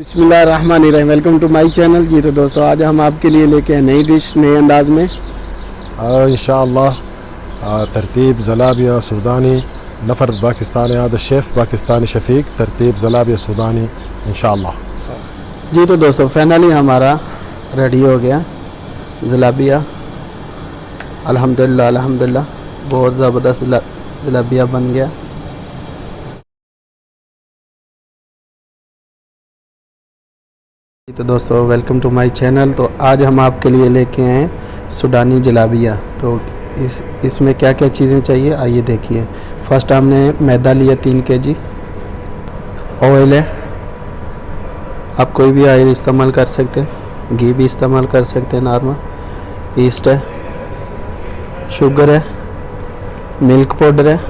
बिस्मिल्लाहिर्रहमानिर्रहीम। Welcome to my channel. जी तो दोस्तों, आज हम आपके लिए लेके हैं नई डिश नए अंदाज में। इंशाअल्लाह तरतीब जलाबिया सूदानी नफ़र पाकिस्तान आद शेफ़ पाकिस्तानी शफ़ीक तरतीब जलाबिया सूदानी इंशाअल्लाह। जी तो दोस्तों, फाइनली हमारा रेडी हो गया जलाबिया। अल्हम्दुलिल्लाह अल्हम्दुलिल्लाह, बहुत ज़बरदस्त जलाबिया बन गया। तो दोस्तों, वेलकम टू माय चैनल। तो आज हम आपके लिए लेके आए सूडानी जलाबिया। तो इसमें क्या क्या चीज़ें चाहिए आइए देखिए। फर्स्ट हमने मैदा लिया 3 kg। ऑयल है, आप कोई भी ऑयल इस्तेमाल कर सकते हैं, घी भी इस्तेमाल कर सकते हैं नॉर्मल। ईस्ट है, शुगर है, मिल्क पाउडर है,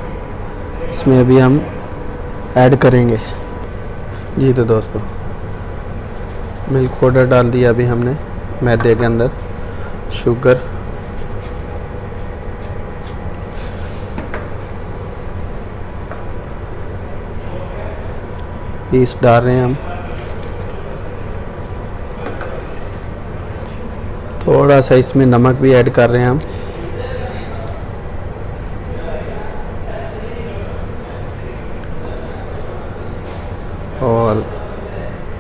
इसमें अभी हम ऐड करेंगे। जी तो दोस्तों, मिल्क पाउडर डाल दिया अभी हमने मैदे के अंदर। शुगर, ईस्ट डाल रहे हैं हम, थोड़ा सा इसमें नमक भी ऐड कर रहे हैं हम। और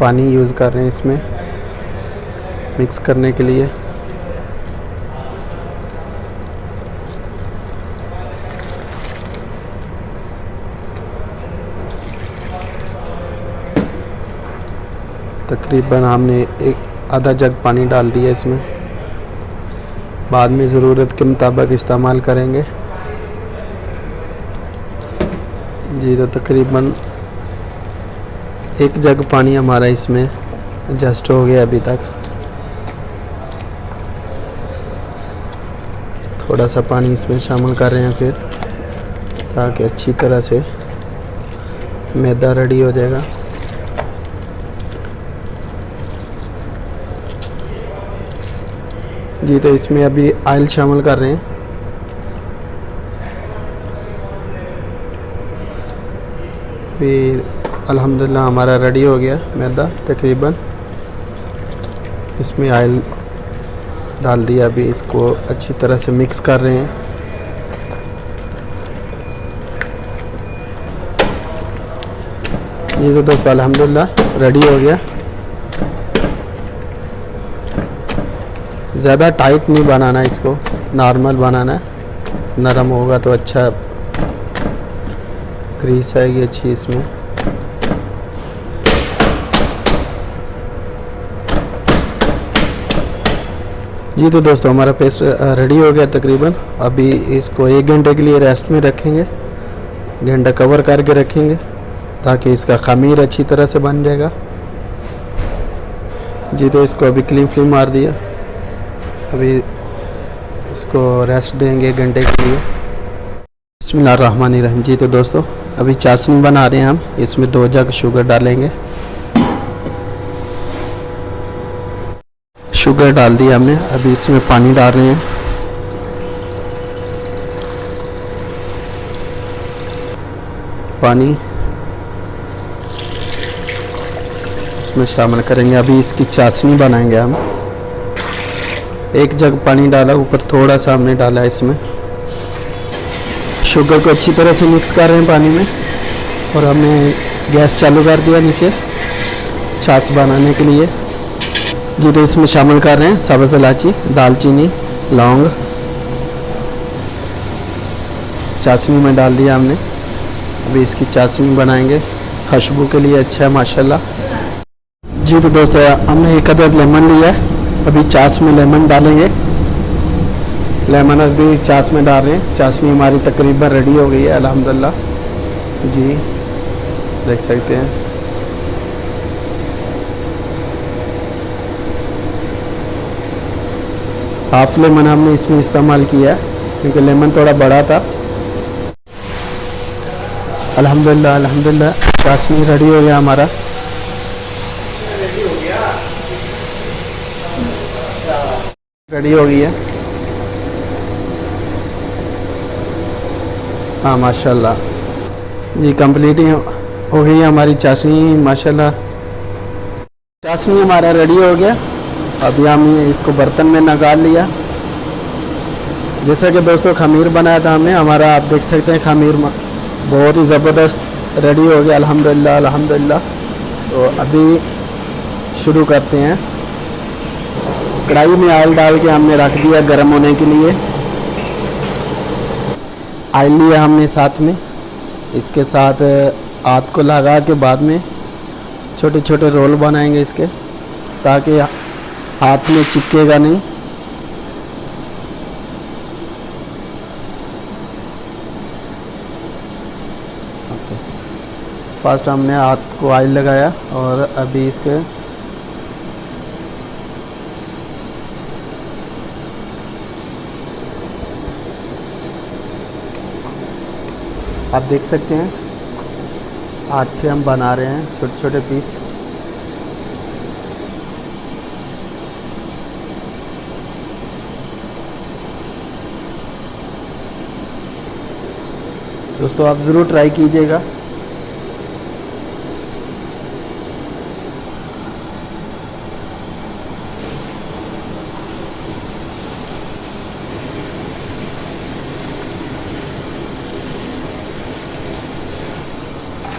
पानी यूज़ कर रहे हैं इसमें मिक्स करने के लिए। तकरीबन हमने एक आधा जग पानी डाल दिया इसमें, बाद में ज़रूरत के मुताबिक इस्तेमाल करेंगे। जी तो तकरीबन 1 जग पानी हमारा इसमें एडजस्ट हो गया अभी तक। थोड़ा सा पानी इसमें शामिल कर रहे हैं फिर, ताकि अच्छी तरह से मैदा रेडी हो जाएगा। जी तो इसमें अभी ऑयल शामिल कर रहे हैं। फिर अल्हम्दुलिल्लाह हमारा रेडी हो गया मैदा तकरीबन। इसमें ऑयल डाल दिया, अभी इसको अच्छी तरह से मिक्स कर रहे हैं। ये तो दोस्तों अल्हम्दुलिल्लाह रेडी हो गया। ज़्यादा टाइट नहीं बनाना इसको, नॉर्मल बनाना है। नरम होगा तो अच्छा ग्रीस आएगी अच्छी इसमें। जी तो दोस्तों, हमारा पेस्ट रेडी हो गया तकरीबन। अभी इसको 1 घंटे के लिए रेस्ट में रखेंगे, घंटा कवर करके रखेंगे ताकि इसका खमीर अच्छी तरह से बन जाएगा। जी तो इसको अभी क्लीन फ्लेम मार दिया, अभी इसको रेस्ट देंगे 1 घंटे के लिए। बिस्मिल्लाहिर्रहमानिर्रहीम। जी तो दोस्तों, अभी चाशनी बना रहे हैं हम। इसमें 2 जग शुगर डालेंगे। शुगर डाल दिया हमने, अभी इसमें पानी डाल रहे हैं। पानी इसमें शामिल करेंगे। अभी इसकी चाशनी बनाएंगे हम। 1 जग पानी डाला, ऊपर थोड़ा सा हमने डाला इसमें। शुगर को अच्छी तरह से मिक्स कर रहे हैं पानी में, और हमने गैस चालू कर दिया नीचे छाछ बनाने के लिए। जी तो इसमें शामिल कर रहे हैं सब्ज़ इलायची, दालचीनी, लौंग। चाशनी में डाल दिया हमने। अभी इसकी चाशनी बनाएंगे, खुशबू के लिए अच्छा है माशाल्लाह। जी तो दोस्तों, हमने 1 अदद लेमन लिया है। अभी छाछ में लेमन डालेंगे। लेमन अभी छाछ में डाल रहे हैं। चाशनी हमारी तकरीबन रेडी हो गई है अल्हम्दुलिल्लाह। जी देख सकते हैं। हाफ लेमन हमने इसमें इस्तेमाल किया है क्योंकि लेमन थोड़ा बड़ा था। अल्हम्दुलिल्लाह अल्हम्दुलिल्लाह, चाशनी रेडी हो गया हमारा। रेडी हो गई है। हाँ माशाल्लाह, ये कंप्लीट हो गई है हमारी चाशनी माशाल्लाह। चाशनी हमारा रेडी हो गया। अभी हमने इसको बर्तन में निकाल लिया। जैसा कि दोस्तों खमीर बनाया था हमने, हमारा आप देख सकते हैं खमीर बहुत ही ज़बरदस्त रेडी हो गया अल्हम्दुलिल्लाह अल्हम्दुलिल्लाह। तो अभी शुरू करते हैं। कढ़ाई में ऑयल डाल के हमने रख दिया गर्म होने के लिए। ऑयल लिया हमने साथ में, इसके साथ हाथ को लगा के बाद में छोटे छोटे रोल बनाएंगे इसके, ताकि हाथ में चिपकेगा नहीं। फर्स्ट हमने हाथ को ऑयल लगाया और अभी इसके आप देख सकते हैं हाथ से हम बना रहे हैं छोटे छोटे पीस। दोस्तों आप ज़रूर ट्राई कीजिएगा।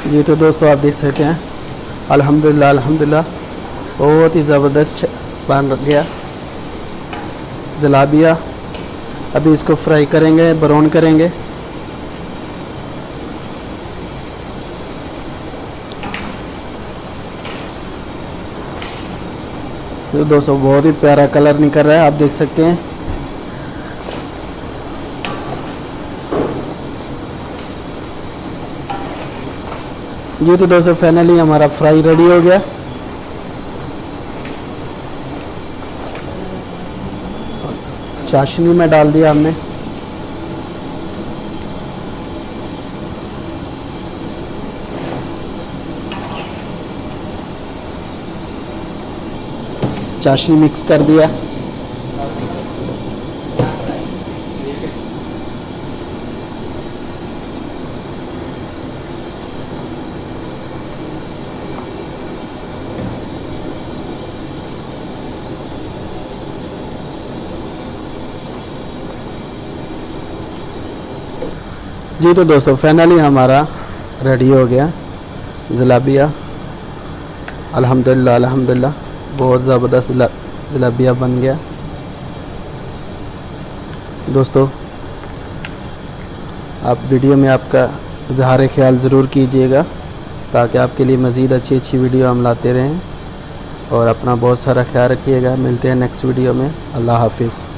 ये तो दोस्तों आप देख सकते हैं अल्हम्दुलिल्लाह अल्हम्दुलिल्लाह बहुत ही ज़बरदस्त बन गया जलाबिया। अभी इसको फ्राई करेंगे, ब्राउन करेंगे। तो दोस्तों बहुत ही प्यारा कलर निकल रहा है, आप देख सकते हैं। ये तो दोस्तों फाइनली हमारा फ्राई रेडी हो गया। चाशनी में डाल दिया हमने। चाशनी मिक्स कर दिया। जी तो दोस्तों फाइनली हमारा रेडी हो गया जलाबिया अल्हम्दुलिल्लाह अल्हम्दुलिल्लाह। बहुत ज़बरदस्त जलेबिया बन गया। दोस्तों आप वीडियो में आपका इजहार ख्याल ज़रूर कीजिएगा, ताकि आपके लिए मज़ीद अच्छी अच्छी वीडियो हम लाते रहें। और अपना बहुत सारा ख्याल रखिएगा। मिलते हैं नेक्स्ट वीडियो में। अल्लाह हाफिज़।